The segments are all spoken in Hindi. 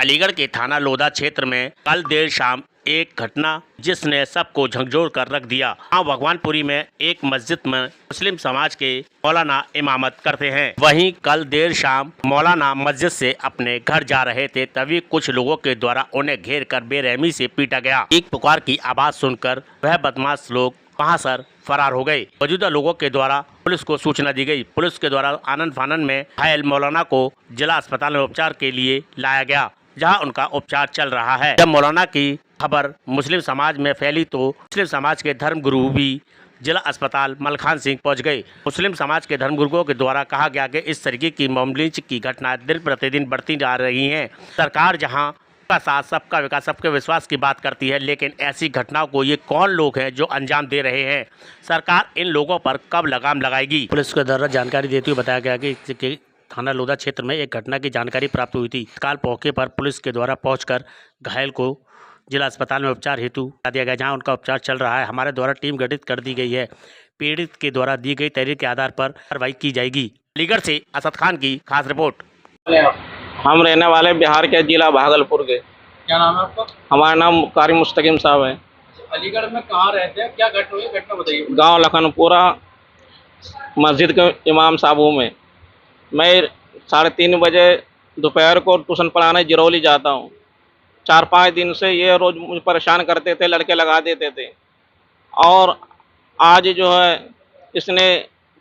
अलीगढ़ के थाना लोधा क्षेत्र में कल देर शाम एक घटना जिसने सबको झकझोर कर रख दिया। वहाँ भगवानपुरी में एक मस्जिद में मुस्लिम समाज के मौलाना इमामत करते हैं। वहीं कल देर शाम मौलाना मस्जिद से अपने घर जा रहे थे, तभी कुछ लोगों के द्वारा उन्हें घेर कर बेरहमी से पीटा गया। एक पुकार की आवाज सुनकर वह बदमाश लोग वहां से फरार हो गए। मौजूदा लोगों के द्वारा पुलिस को सूचना दी गई। पुलिस के द्वारा आनन फानन में घायल मौलाना को जिला अस्पताल में उपचार के लिए लाया गया, जहां उनका उपचार चल रहा है। जब मौलाना की खबर मुस्लिम समाज में फैली तो मुस्लिम समाज के धर्मगुरु भी जिला अस्पताल मलखान सिंह पहुंच गए। मुस्लिम समाज के धर्मगुरुओं के द्वारा कहा गया कि इस तरीके की मामूली की घटनाएं दिन प्रतिदिन बढ़ती जा रही हैं। सरकार जहां सबका साथ, सबका विकास, सबके विश्वास की बात करती है, लेकिन ऐसी घटनाओं को ये कौन लोग हैं जो अंजाम दे रहे हैं? सरकार इन लोगों पर कब लगाम लगाएगी? पुलिस के द्वारा जानकारी देते हुए बताया गया कि थाना लोधा क्षेत्र में एक घटना की जानकारी प्राप्त हुई थी। तत्काल मौके पर पुलिस के द्वारा पहुंचकर घायल को जिला अस्पताल में उपचार हेतु दिया गया, जहां उनका उपचार चल रहा है। हमारे द्वारा टीम गठित कर दी गई है। पीड़ित के द्वारा दी गई तहरीर के आधार पर कार्रवाई की जाएगी। अलीगढ़ से असद खान की खास रिपोर्ट। हम रहने वाले बिहार के जिला भागलपुर के। क्या नाम है आपका? हमारा नाम कारी मुस्तकीम साहब है। अलीगढ़ में कहाँ रहते हैं? क्या घटना हुई, घटना बताइए। गांव लखनपुरा मस्जिद के इमाम साहब हूँ मैं 3:30 बजे दोपहर को ट्यूशन पढ़ाने जिरौली जाता हूँ। 4-5 दिन से ये रोज़ मुझे परेशान करते थे, लड़के लगा देते थे। और आज जो है इसने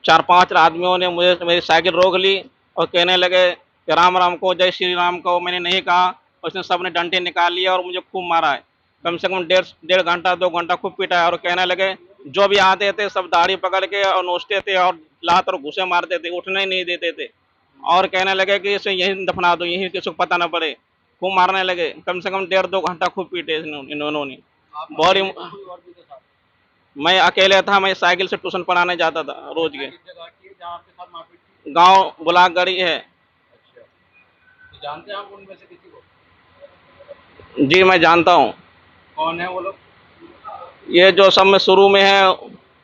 4-5 आदमियों ने मुझे मेरी साइकिल रोक ली और कहने लगे कि राम राम को, जय श्री राम को। मैंने नहीं कहा। उसने सबने डंडे निकाल लिए और मुझे खूब मारा है। कम से कम डेढ़ घंटा 2 घंटा खूब पीटा है। और कहने लगे जो भी आते थे सब दाढ़ी पकड़ के और नोचते थे और लात और घुसे मारते थे, उठने ही नहीं देते थे। और कहने लगे कि इसे यहीं दफना दो, यहीं किसी को पता न पड़े। खूब मारने लगे। कम से कम 1.5-2 घंटा खूब पीटे इन्होंने। बहुत मैं अकेले था। मैं साइकिल से ट्यूशन पढ़ाने जाता था रोज के। गांव बुलागढ़ी है। तो जानते हैं आप उनमें से किसी को? जी मैं जानता हूँ। कौन है वो लोग? ये जो सब में शुरू में है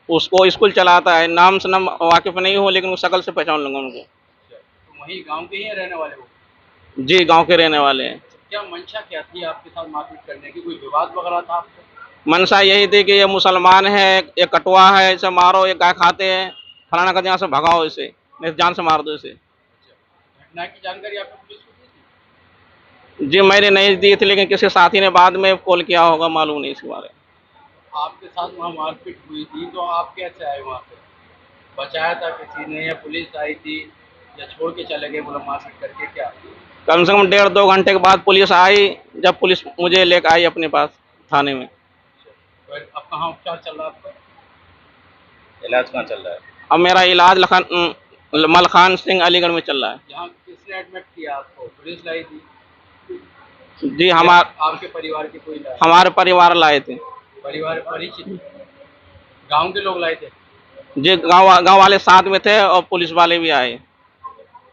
उसको स्कूल चलाता है। नाम से नाम वाकिफ नहीं हूँ, लेकिन शक्ल से पहचान लूंगा उनको। तो वही गांव के ही हैं रहने वाले वो? जी गांव के रहने वाले हैं। क्या मंशा क्या थी आपके साथ मारपीट करने की? कोई विवाद वगैरह था आपको? मनसा यही थी कि ये मुसलमान है, ये कटवा है, इसे मारो, ये गाय खाते हैं, फलाना का यहाँ से भगाओ, इसे नहीं जान से मार दो इसे। घटना की जानकारी आपने पुलिस को दी थी? जी मैंने नहीं दी थी, लेकिन किसी साथी ने बाद में कॉल किया होगा, मालूम नहीं इसके बारे में। आपके साथ वहाँ मारपीट हुई थी तो आप कैसे आए वहाँ पे? बचाया था किसी ने या पुलिस आई थी या छोड़ के चले गए बोला मारपीट करके? क्या कम से कम 1.5-2 घंटे के बाद पुलिस आई। जब पुलिस मुझे लेकर आई अपने पास थाने में। तो अब कहाँ उपचार चल रहा है आपका? इलाज कहाँ चल रहा है? अब मेरा इलाज मलखान सिंह अलीगढ़ में चल रहा है। यहाँ किसने एडमिट किया आपको? पुलिस लाई थी? जी आपके परिवार के कोई लाए? हमारे परिवार लाए थे। परिवार परिचित गांव के लोग लाए थे? जी गांव वाले साथ में थे और पुलिस वाले भी आए।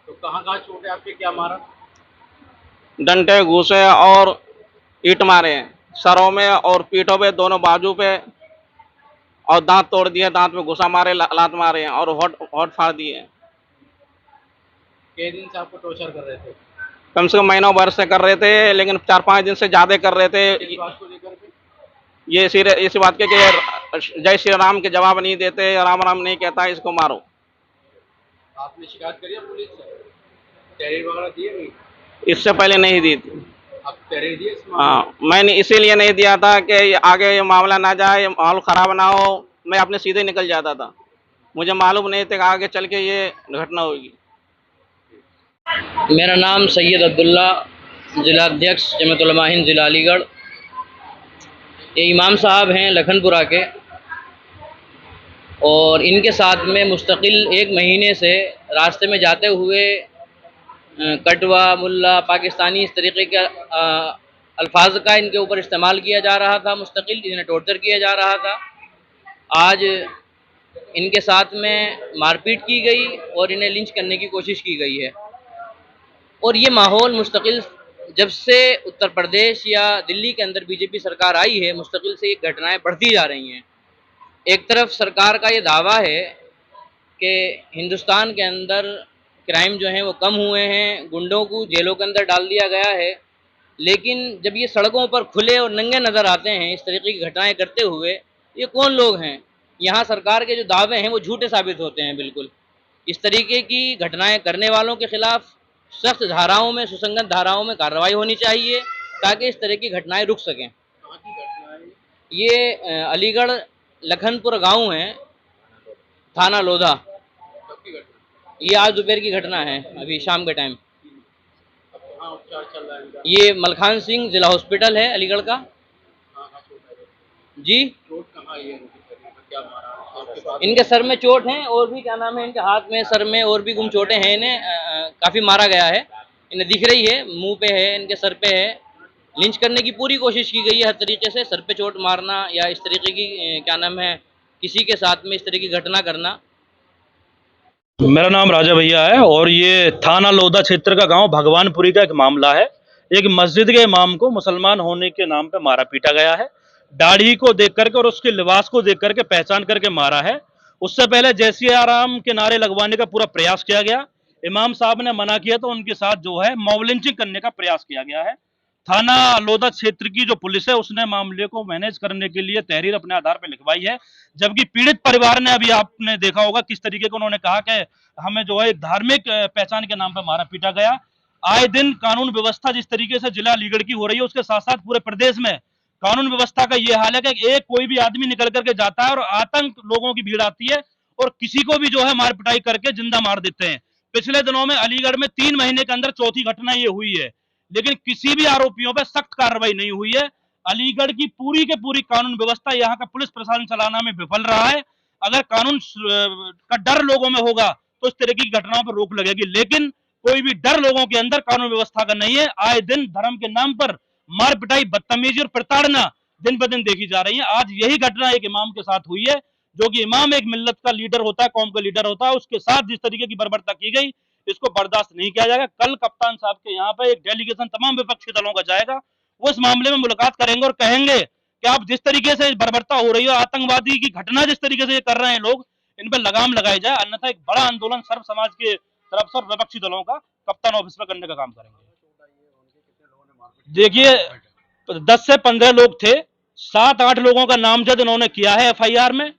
तो कहाँ कहाँ चोट है आपके? क्या मारा? डंडे घूसे और ईंट मारे हैं, सरों में और पीठों पे, दोनों बाजू पे। और दांत तोड़ दिए, दांत में घुसा मारे, लात मारे हैं और होठ फाड़ दिए हैं। कितने दिन से आपको टॉर्चर कर रहे थे? कम से कम महीनों भर से कर रहे थे, लेकिन 4-5 दिन से ज्यादा कर रहे थे। इस बात को लेकर के ये इसी बात के कि जय श्री राम के जवाब नहीं देते, राम राम नहीं कहता, इसको मारो। आपने शिकायत करी है पुलिस से? तहरीर वगैरह दिए नहीं? इससे पहले नहीं दी थी। आप तहरीर दिए? हाँ मैंने इसीलिए नहीं दिया था कि आगे ये मामला ना जाए, माहौल खराब ना हो। मैं अपने सीधे निकल जाता था। मुझे मालूम नहीं था कि आगे चल के ये घटना होगी। मेरा नाम सैयद अब्दुल्ला, जिला अध्यक्ष जमीयत उलमा हिंद जिला अलीगढ़। ये इमाम साहब हैं लखनपुरा के, और इनके साथ में मुस्तकिल 1 महीने से रास्ते में जाते हुए कटवा, मुल्ला, पाकिस्तानी, इस तरीके के अल्फाज का इनके ऊपर इस्तेमाल किया जा रहा था। मुस्तकिल इन्हें टॉर्चर किया जा रहा था। आज इनके साथ में मारपीट की गई और इन्हें लिंच करने की कोशिश की गई है। और ये माहौल मुस्तकिल जब से उत्तर प्रदेश या दिल्ली के अंदर बीजेपी सरकार आई है, मुस्तकिल से ये घटनाएं बढ़ती जा रही हैं। एक तरफ सरकार का ये दावा है कि हिंदुस्तान के अंदर क्राइम जो हैं वो कम हुए हैं, गुंडों को जेलों के अंदर डाल दिया गया है, लेकिन जब ये सड़कों पर खुले और नंगे नज़र आते हैं इस तरीके की घटनाएं करते हुए, ये कौन लोग हैं? यहाँ सरकार के जो दावे हैं वो झूठे साबित होते हैं बिल्कुल। इस तरीके की घटनाएं करने वालों के खिलाफ सख्त धाराओं में, सुसंगत धाराओं में कार्रवाई होनी चाहिए ताकि इस तरह की घटनाएं रुक सकें। कहाँ की घटना है? ये अलीगढ़ लखनपुर गांव है, थाना लोधा। कब की घटना? ये आज दोपहर की घटना है, अभी शाम के टाइम। अब कहाँ उपचार चल रहा है इनका? ये मलखान सिंह जिला हॉस्पिटल है अलीगढ़ का। कहाँ कहाँ चोट है? जी, चोट कहाँ है इनके शरीर में? क्या मारा है? आपके पास इनके सर में चोट है और भी क्या नाम है, इनके हाथ में, सर में और भी गुम चोटें हैं। इन्हें काफ़ी मारा गया है, इन्हें दिख रही है, मुंह पे है, इनके सर पे है। लिंच करने की पूरी कोशिश की गई है हर तरीके से, सर पे चोट मारना या इस तरीके की क्या नाम है, किसी के साथ में इस तरह की घटना करना। मेरा नाम राजा भैया है और ये थाना लोधा क्षेत्र का गांव भगवानपुरी का एक मामला है। एक मस्जिद के इमाम को मुसलमान होने के नाम पे मारा पीटा गया है। दाढ़ी को देख करके और उसके लिबास को देख करके पहचान करके मारा है। उससे पहले जय सिया राम के नारे लगवाने का पूरा प्रयास किया गया। इमाम साहब ने मना किया तो उनके साथ जो है मॉब लिंचिंग करने का प्रयास किया गया है। थाना लोधा क्षेत्र की जो पुलिस है उसने मामले को मैनेज करने के लिए तहरीर अपने आधार पर लिखवाई है, जबकि पीड़ित परिवार ने, अभी आपने देखा होगा किस तरीके को उन्होंने कहा कि हमें जो है धार्मिक पहचान के नाम पर मारा पीटा गया। आए दिन कानून व्यवस्था जिस तरीके से जिला अलीगढ़ की हो रही है उसके साथ साथ पूरे प्रदेश में कानून व्यवस्था का ये हाल है कि एक कोई भी आदमी निकल करके जाता है और आतंक लोगों की भीड़ आती है और किसी को भी जो है मार पिटाई करके जिंदा मार देते हैं। पिछले दिनों में अलीगढ़ में 3 महीने के अंदर चौथी घटना ये हुई है, लेकिन किसी भी आरोपियों पर सख्त कार्रवाई नहीं हुई है। अलीगढ़ की पूरी के पूरी कानून व्यवस्था यहाँ का पुलिस प्रशासन चलाना में विफल रहा है। अगर कानून का डर लोगों में होगा तो इस तरह की घटनाओं पर रोक लगेगी, लेकिन कोई भी डर लोगों के अंदर कानून व्यवस्था का नहीं है। आए दिन धर्म के नाम पर मार पिटाई, बदतमीजी और प्रताड़ना दिन ब दिन देखी जा रही है। आज यही घटना एक इमाम के साथ हुई है, जो कि इमाम एक मिल्लत का लीडर होता है, कौम का लीडर होता है, उसके साथ जिस तरीके की बर्बरता की गई इसको बर्दाश्त नहीं किया जाएगा। कल कप्तान साहब के यहाँ पे एक डेलीगेशन तमाम विपक्षी दलों का जाएगा, वो इस मामले में मुलाकात करेंगे और कहेंगे कि आप जिस तरीके से बर्बरता हो रही है, आतंकवादी की घटना जिस तरीके से ये कर रहे हैं लोग, इन पर लगाम लगाई जाए, अन्यथा एक बड़ा आंदोलन सर्व समाज के तरफ से और विपक्षी दलों का कप्तान ऑफिस में करने का काम करेंगे। देखिए 10 से 15 लोग थे, 7-8 लोगों का नामजद इन्होंने किया है एफआईआर में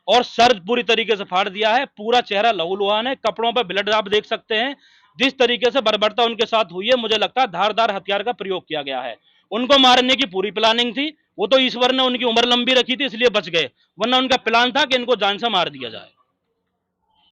और सर पूरी तरीके से फाड़ दिया है। पूरा चेहरा लहूलुहान है, कपड़ों पर ब्लड आप देख सकते हैं। जिस तरीके से बर्बरता उनके साथ हुई है, मुझे लगता है धारदार हथियार का प्रयोग किया गया है। उनको मारने की पूरी प्लानिंग थी, वो तो ईश्वर ने उनकी उम्र लंबी रखी थी इसलिए बच गए, वरना उनका प्लान था कि इनको जान से मार दिया जाए।